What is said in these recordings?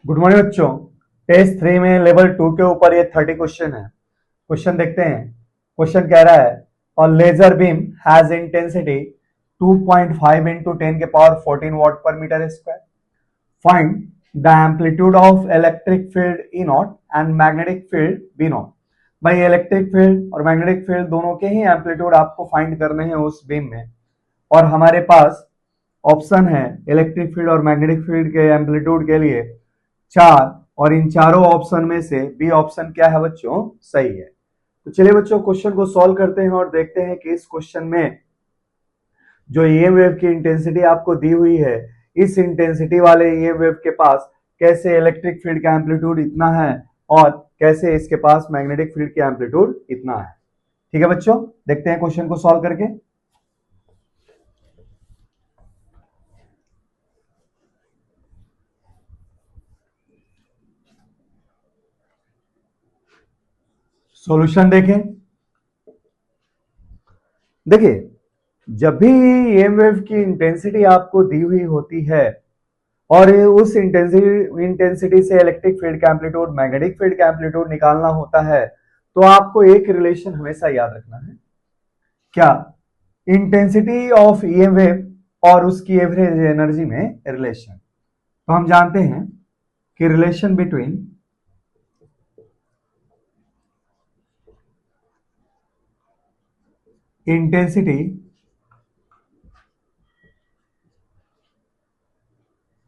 Good morning बच्चों। Test 3 में level 2 के ऊपर ये 30 क्वेश्चन है। क्वेश्चन देखते हैं। क्वेश्चन कह रहा है और laser beam has intensity 2.5 into 10 के power 14 watt per metre square. Find the amplitude of electric field E naught and magnetic field B naught. भाई इलेक्ट्रिक फील्ड और मैग्नेटिक फील्ड दोनों के ही एम्पलीट्यूड आपको फाइंड करने हैं उस बीम में, और हमारे पास ऑप्शन है इलेक्ट्रिक फील्ड और मैग्नेटिक फील्ड के एम्पलीट्यूड के लिए 4, और इन चारों ऑप्शन में से बी ऑप्शन क्या है बच्चों, सही है। तो चलिए बच्चों क्वेश्चन को सॉल्व करते हैं और देखते हैं कि इस क्वेश्चन में जो ईएम वेव की इंटेंसिटी आपको दी हुई है, इस इंटेंसिटी वाले ईएम वेव के पास कैसे इलेक्ट्रिक फील्ड का एम्पलीट्यूड इतना है और कैसे इसके पास मैग्नेटिक फील्ड का एम्पलीट्यूड इतना है। ठीक है बच्चों, देखते हैं क्वेश्चन को सॉल्व करके। सॉल्यूशन देखें। देखिए, जब भी ईएम वेव की इंटेंसिटी आपको दी हुई होती है और उस इंटेंसिटी से इलेक्ट्रिक फील्ड का एम्पलीट्यूड मैग्नेटिक फील्ड का एम्पलीट्यूड निकालना होता है, तो आपको एक रिलेशन हमेशा याद रखना है। क्या? इंटेंसिटी ऑफ ईएम वेव और उसकी एवरेज एनर्जी में रिलेशन। तो हम जानते हैं कि relation between intensity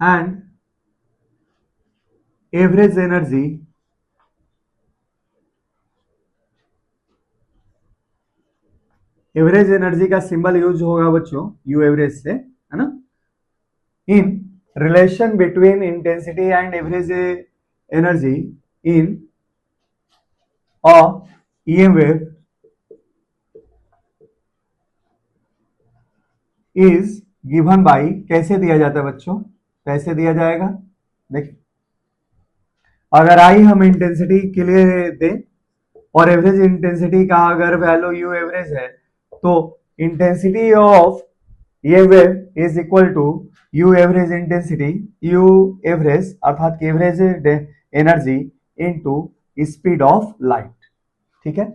and average energy average energy का सिंबल यूज होगा बच्चों यू एवरेज से, है ना। In relation between intensity and average energy in a EM wave is given by, कैसे दिया जाता है बच्चों, कैसे दिया जाएगा। देखिए, अगर आई हम इंटेंसिटी के लिए दें और एवरेज इंटेंसिटी का अगर वैल्यू यू एवरेज है, तो इंटेंसिटी ऑफ ये wave is equal to U average intensity, U average अर्थात की average energy into speed of light. ठीक है,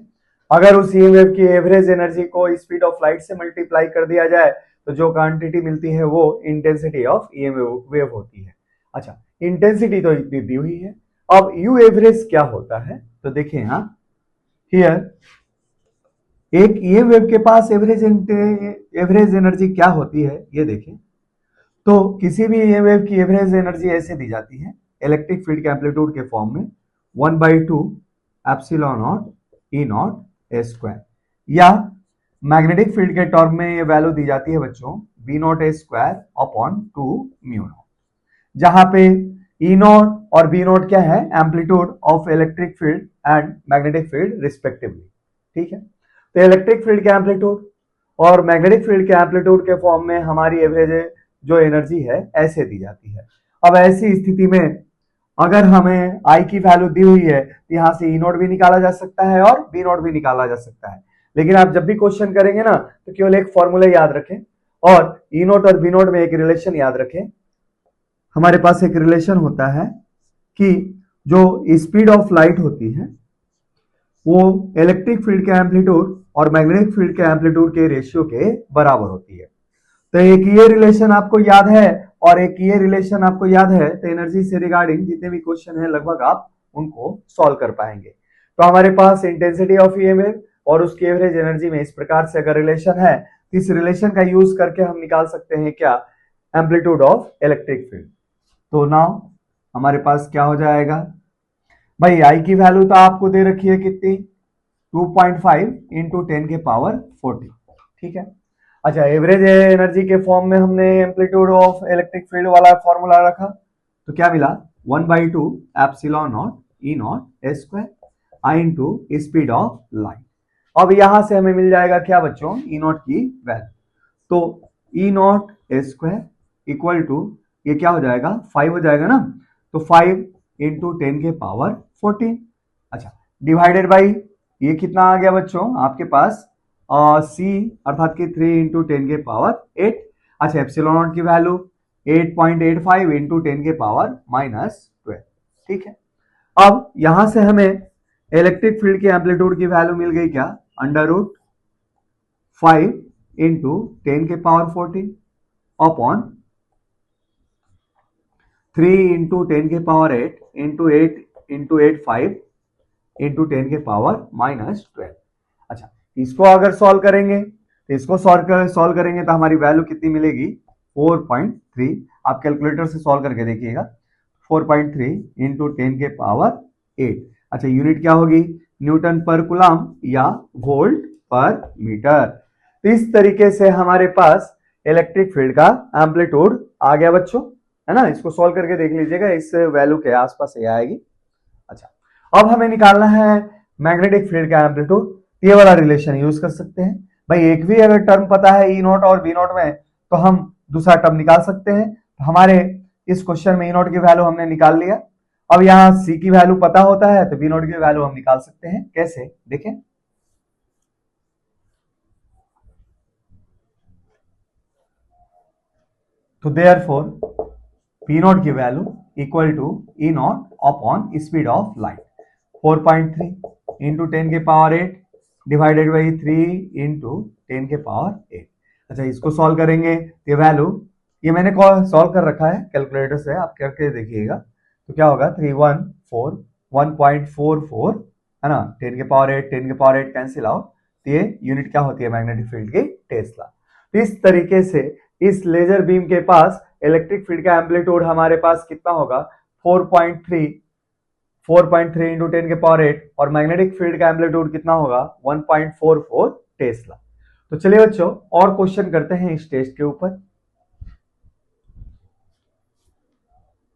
अगर उस ई वेव की एवरेज एनर्जी को स्पीड ऑफ लाइट से मल्टीप्लाई कर दिया जाए तो जो क्वांटिटी मिलती है वो इंटेंसिटी ऑफ ई वेव होती है। अच्छा, इंटेंसिटी तो इतनी दी हुई है, अब यू एवरेज क्या होता है, तो देखिए यहां हियर एक ईएम वेव के पास एवरेज एनर्जी क्या होती है ये देखें। तो किसी भी ईएम वेव की एवरेज एनर्जी ऐसे दी जाती है इलेक्ट्रिक फील्ड के एम्पलीट्यूड के फॉर्म में 1/2 epsilon naught E naught A square, या मैग्नेटिक फील्ड के टर्म में ये वैल्यू दी जाती है बच्चों B naught A square upon 2 mu naught, जहां पे ई नॉट और बी नॉट क्या है, amplitude of electric field and magnetic field respectively. ठीक है, तो इलेक्ट्रिक फील्ड के एम्पलीट्यूड और मैग्नेटिक फील्ड के एम्पलीट्यूड के फॉर्म में हमारी एवरेज जो एनर्जी है ऐसे दी जाती है। अब ऐसी स्थिति में अगर हमें आई की वैल्यू दी हुई है तो यहां से ई नॉट भी निकाला जा सकता है और बी नॉट भी निकाला जा सकता है, लेकिन आप जब भी क्वेश्चन करेंगे ना तो केवल एक फॉर्मूला याद रखें और ई नॉट और बी नॉट में एक रिलेशन याद रखें। हमारे पास एक रिलेशन होता है कि जो स्पीड ऑफ लाइट होती है वो इलेक्ट्रिक फील्ड के एम्पलीट्यूड और मैग्नेटिक फील्ड के एम्पलीट्यूड के रेशियो के बराबर होती है। तो एक ये रिलेशन आपको याद है और एक ये रिलेशन आपको याद है, तो एनर्जी से रिगार्डिंग जितने भी क्वेश्चन है लगभग आप उनको सॉल्व कर पाएंगे। तो हमारे पास इंटेंसिटी ऑफ ईएमएफ और उसकी एवरेज एनर्जी में इस प्रकार से अगर रिलेशन है तो इस रिलेशन का यूज करके हम निकाल सकते हैं क्या, एम्पलीट्यूड ऑफ इलेक्ट्रिक फील्ड। तो नाउ हमारे पास क्या हो जाएगा भाई, आई की वैल्यू तो आपको दे रखी है कितनी, 2.5 इंटू 10 के पावर 40। ठीक है, अच्छा एवरेज एनर्जी के फॉर्म में हमने एम्पलीट्यूड ऑफ इलेक्ट्रिक फील्ड वाला फॉर्मूला रखा, तो क्या मिला 1/2 epsilon naught E naught A square I into speed of light. अब यहां से हमें मिल जाएगा क्या बच्चों, ई नॉट की वैल्यू, तो E naught A square equal to ये क्या हो जाएगा 5 हो जाएगा ना, तो 5 इंटू 10 के पावर 14। अच्छा, डिवाइडेड बाई ये कितना आ गया बच्चों आपके पास सी अर्थात कि 3 इंटू 10 के पावर 8। अच्छा, एप्सिलॉन नॉट की वैल्यू 8.85 इंटू 10 के पावर -12। ठीक है। अब यहां से हमें इलेक्ट्रिक फील्ड की एम्पलीट्यूड की वैल्यू मिल गई क्या, √5 into 10⁻14 upon 3 into 10⁸ into 8 into 8 5 into 10⁻⁻12। अच्छा, इसको अगर सॉल्व करेंगे तो इसको सॉल्व करेंगे तो हमारी वैल्यू कितनी मिलेगी, 4.3। आप कैलकुलेटर से सॉल्व करके देखिएगा, 4.3 इंटू 10⁸8। अच्छा, यूनिट क्या होगी, न्यूटन पर कूलम या वोल्ट पर मीटर। तो इस तरीके से हमारे पास इलेक्ट्रिक फील्ड का एम्पलीट्यूड आ गया बच्चों, है ना। इसको सॉल्व करके देख लीजिएगा, इस वैल्यू के आसपास ये आएगी। अच्छा, अब हमें निकालना है मैग्नेटिक फील्ड का एम्पलीट्यूड। ये वाला रिलेशन यूज कर सकते हैं भाई, एक भी अगर टर्म पता है ई नॉट और बी नॉट में तो हम दूसरा टर्म निकाल सकते हैं। तो हमारे इस क्वेश्चन में ई नॉट की वैल्यू हमने निकाल लिया। अब यहां सी की वैल्यू पता होता है तो बी नॉट की वैल्यू हम निकाल सकते हैं। कैसे, देखें। तो देयरफॉर पी नॉट की value equal to E naught upon speed of light, 4.3 into 10⁸8 divided by 3 into 10⁸8। अच्छा, इसको सॉल्व करेंगे, ये वैल्यू ये मैंने सॉल्व कर रखा है कैलकुलेटर से, आप करके देखिएगा। तो क्या होगा, 314 1.44, है ना। 10⁸8 कैंसिल आउट, तो ये यूनिट क्या होती है मैग्नेटिक फील्ड की, टेस्ला। तो इस तरीके से इस लेजर बीम के पास इलेक्ट्रिक फील्ड का एम्पलीट्यूड हमारे पास कितना होगा, 4.3 इंटू 10⁸8, और मैग्नेटिक फील्ड का एम्पलीट्यूड कितना होगा, 1.44 टेस्ला। तो चलिए बच्चों और क्वेश्चन करते हैं इस टेस्ट के ऊपर।